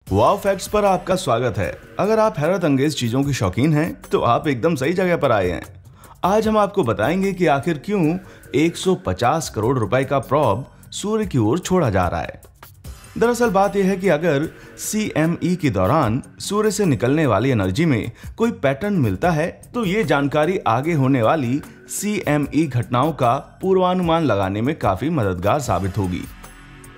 वाव facts पर आपका स्वागत है। अगर आप हैरत अंगेज चीजों की शौकीन हैं, तो आप एकदम सही जगह पर आए हैं। आज हम आपको बताएंगे कि आखिर क्यों 150 करोड़ रुपए का प्रॉब सूर्य की ओर छोड़ा जा रहा है। दरअसल बात यह है कि अगर CME के दौरान सूर्य से निकलने वाली एनर्जी में कोई पैटर्न मिलता है, तो ये जानकारी आगे होने वाली CME घटनाओं का पूर्वानुमान लगाने में काफी मददगार साबित होगी।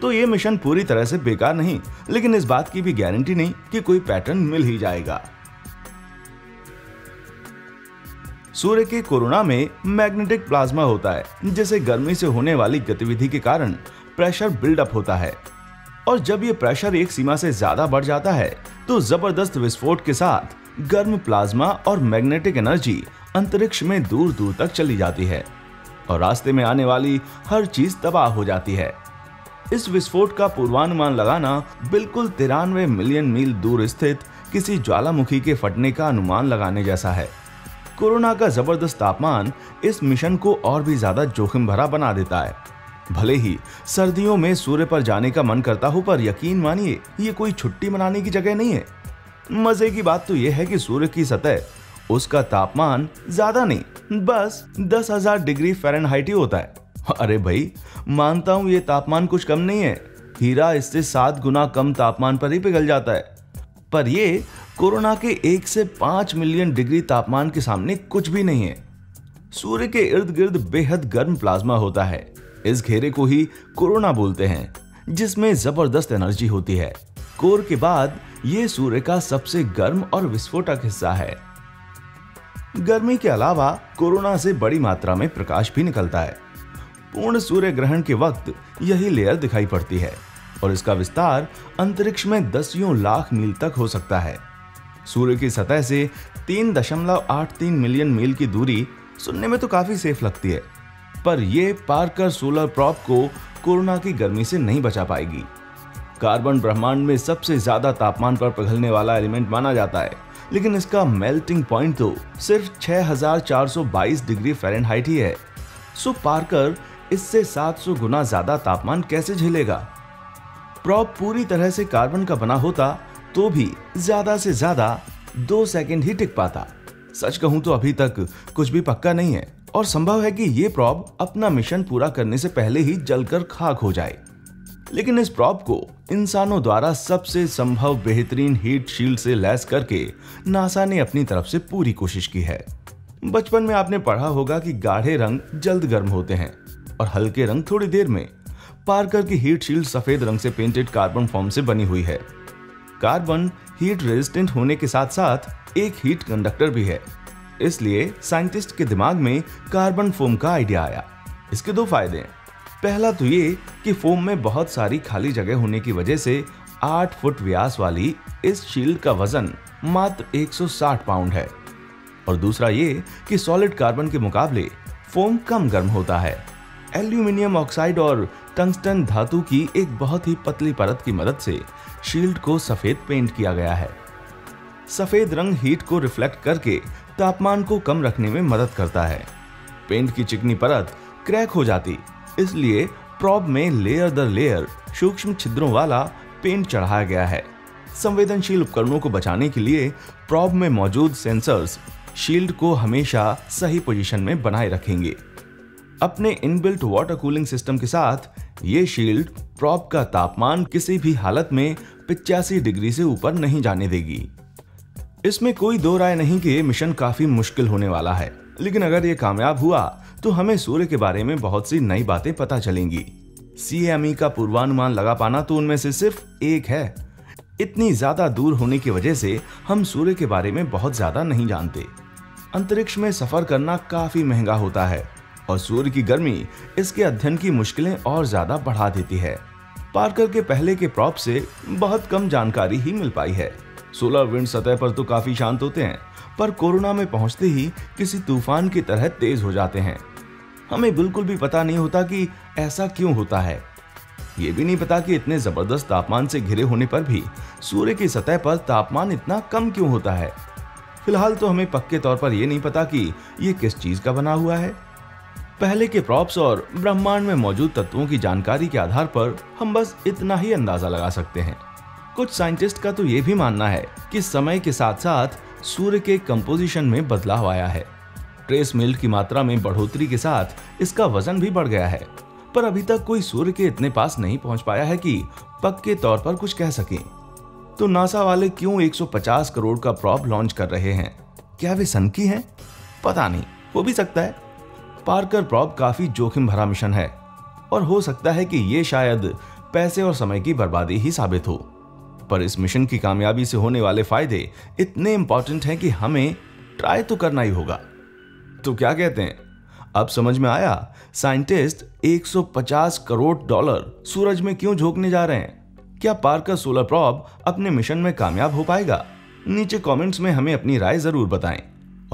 तो ये मिशन पूरी तरह से बेकार नहीं, लेकिन इस बात की भी गारंटी नहीं कि कोई पैटर्न मिल ही जाएगा। सूर्य के कोरोना में मैग्नेटिक प्लाज्मा होता है, जिसे गर्मी से होने वाली गतिविधि के कारण प्रेशर बिल्डअप होता है, और जब ये प्रेशर एक सीमा से ज्यादा बढ़ जाता है, तो जबरदस्त विस्फोट के साथ गर्म प्लाज्मा और मैग्नेटिक एनर्जी अंतरिक्ष में दूर दूर तक चली जाती है और रास्ते में आने वाली हर चीज तबाह हो जाती है। इस विस्फोट का पूर्वानुमान लगाना बिल्कुल 93 मिलियन मील दूर स्थित किसी ज्वालामुखी के फटने का अनुमान लगाने जैसा है। कोरोना का जबरदस्त तापमान इस मिशन को और भी ज्यादा जोखिम भरा बना देता है। भले ही सर्दियों में सूर्य पर जाने का मन करता हो, पर यकीन मानिए ये कोई छुट्टी मनाने की जगह नहीं है। मजे की बात तो यह है कि सूर्य की सतह, उसका तापमान ज्यादा नहीं, बस 10,000 डिग्री फ़ारेनहाइट ही होता है। अरे भाई, मानता हूं ये तापमान कुछ कम नहीं है, हीरा इससे 7 गुना कम तापमान पर ही पिघल जाता है, पर ये कोरोना के 1 से 5 मिलियन डिग्री तापमान के सामने कुछ भी नहीं है। सूर्य के इर्द गिर्द बेहद गर्म प्लाज्मा होता है। इस घेरे को ही कोरोना बोलते हैं, जिसमें जबरदस्त एनर्जी होती है। कोर के बाद ये सूर्य का सबसे गर्म और विस्फोटक हिस्सा है। गर्मी के अलावा कोरोना से बड़ी मात्रा में प्रकाश भी निकलता है। पूर्ण सूर्य ग्रहण के वक्त यही लेयर दिखाई पड़ती है और इसका विस्तार अंतरिक्ष में दसियों लाख मील तक हो सकता है। सूर्य की सतह से 3.83 मिलियन मील की दूरी सुनने में तो काफी सेफ लगती है, पर यह पार्कर सोलर प्रॉब को कोरोना की गर्मी से नहीं बचा पाएगी। कार्बन ब्रह्मांड में सबसे ज्यादा तापमान पर पिघलने वाला एलिमेंट माना जाता है, लेकिन इसका मेल्टिंग पॉइंट तो सिर्फ 6422 डिग्री फ़ारेनहाइट ही है। सो पार्कर इससे 700 गुना ज्यादा तापमान कैसे झेलेगा? प्रॉब पूरी तरह से कार्बन का बना होता तो भी ज्यादा से ज्यादा 2 सेकंड ही टिक पाता। सच कहूं तो अभी तक कुछ भी पक्का नहीं है और संभव है कि ये प्रॉब अपना मिशन पूरा करने से पहले ही जलकर खाक हो जाए। लेकिन इस प्रॉब को इंसानों द्वारा सबसे संभव बेहतरीन हीट शील्ड से लैस करके नासा ने अपनी तरफ से पूरी कोशिश की है। बचपन में आपने पढ़ा होगा कि गाढ़े रंग जल्द गर्म होते हैं और हल्के रंग थोड़ी देर में। पार्कर की हीट शील्ड सफेद रंग से पेंटेड कार्बन फोम से बनी हुई है। कार्बन हीट रेजिस्टेंट होने के साथ साथ एक हीट कंडक्टर भी है, इसलिए साइंटिस्ट के दिमाग में कार्बन फोम का आइडिया आया। इसके 2 फायदे हैं। पहला तो ये कि फोम में बहुत सारी खाली जगह होने की वजह से 8 फुट व्यास वाली इस शील्ड का वजन मात्र 160 पाउंड है, और दूसरा ये कि सॉलिड कार्बन के मुकाबले फोम कम गर्म होता है। एल्यूमिनियम ऑक्साइड और टंगस्टन धातु की एक बहुत ही पतली परत की मदद से शील्ड को सफेद पेंट किया गया है। सफेद रंग हीट को रिफ्लेक्ट करके तापमान को कम रखने में मदद करता है। पेंट की चिकनी परत क्रैक हो जाती, इसलिए प्रॉब में लेयर दर लेयर सूक्ष्म छिद्रों वाला पेंट चढ़ाया गया है। संवेदनशील उपकरणों को बचाने के लिए प्रॉब में मौजूद सेंसर्स शील्ड को हमेशा सही पोजीशन में बनाए रखेंगे। अपने इनबिल्ट वाटर कूलिंग सिस्टम के साथ ये शील्ड प्रॉब का तापमान किसी भी हालत में 85 डिग्री से ऊपर नहीं जाने देगी। इसमें कोई 2 राय नहीं कि ये मिशन काफी मुश्किल होने वाला है, लेकिन अगर ये कामयाब हुआ तो हमें सूर्य के बारे में बहुत सी नई बातें पता चलेंगी। CME का पूर्वानुमान लगा पाना तो उनमें से सिर्फ एक है। इतनी ज्यादा दूर होने की वजह से हम सूर्य के बारे में बहुत ज्यादा नहीं जानते। अंतरिक्ष में सफर करना काफी महंगा होता है और सूर्य की गर्मी इसके अध्ययन की मुश्किलें और ज्यादा बढ़ा देती है। पार्कर के पहले के प्रॉब से बहुत कम जानकारी ही मिल पाई है। सोलर विंड सतह पर तो काफी शांत होते हैं, पर कोरोना में पहुंचते ही किसी तूफान की तरह तेज हो जाते हैं। हमें बिल्कुल भी पता नहीं होता कि ऐसा क्यों होता है। ये भी नहीं पता कि इतने जबरदस्त तापमान से घिरे होने पर भी सूर्य की सतह पर तापमान इतना कम क्यों होता है। फिलहाल तो हमें पक्के तौर पर यह नहीं पता कि ये किस चीज का बना हुआ है। पहले के प्रॉप्स और ब्रह्मांड में मौजूद तत्वों की जानकारी के आधार पर हम बस इतना ही अंदाजा लगा सकते हैं। कुछ साइंटिस्ट का तो ये भी मानना है कि समय के साथ साथ सूर्य के कंपोजिशन में बदलाव आया है। ट्रेस मिल्क की मात्रा में बढ़ोतरी के साथ इसका वजन भी बढ़ गया है, पर अभी तक कोई सूर्य के इतने पास नहीं पहुंच पाया है कि पक्के तौर पर कुछ कह सकें। तो नासा वाले क्यों 150 करोड़ का प्रॉब लॉन्च कर रहे हैं? क्या वे सनकी हैं? पता नहीं, हो भी सकता है। पार्कर प्रॉब काफी जोखिम भरा मिशन है और हो सकता है कि ये शायद पैसे और समय की बर्बादी ही साबित हो। पर इस मिशन की कामयाबी से होने वाले फायदे इतने इंपॉर्टेंट हैं कि हमें ट्राई तो करना ही होगा। तो क्या कहते हैं, अब समझ में आया साइंटिस्ट 150 करोड़ डॉलर सूरज में क्यों झोंकने जा रहे हैं? क्या पार्कर सोलर प्रॉब अपने मिशन में कामयाब हो पाएगा? नीचे कमेंट्स में हमें अपनी राय जरूर बताएं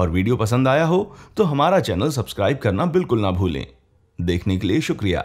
और वीडियो पसंद आया हो तो हमारा चैनल सब्सक्राइब करना बिल्कुल ना भूलें। देखने के लिए शुक्रिया।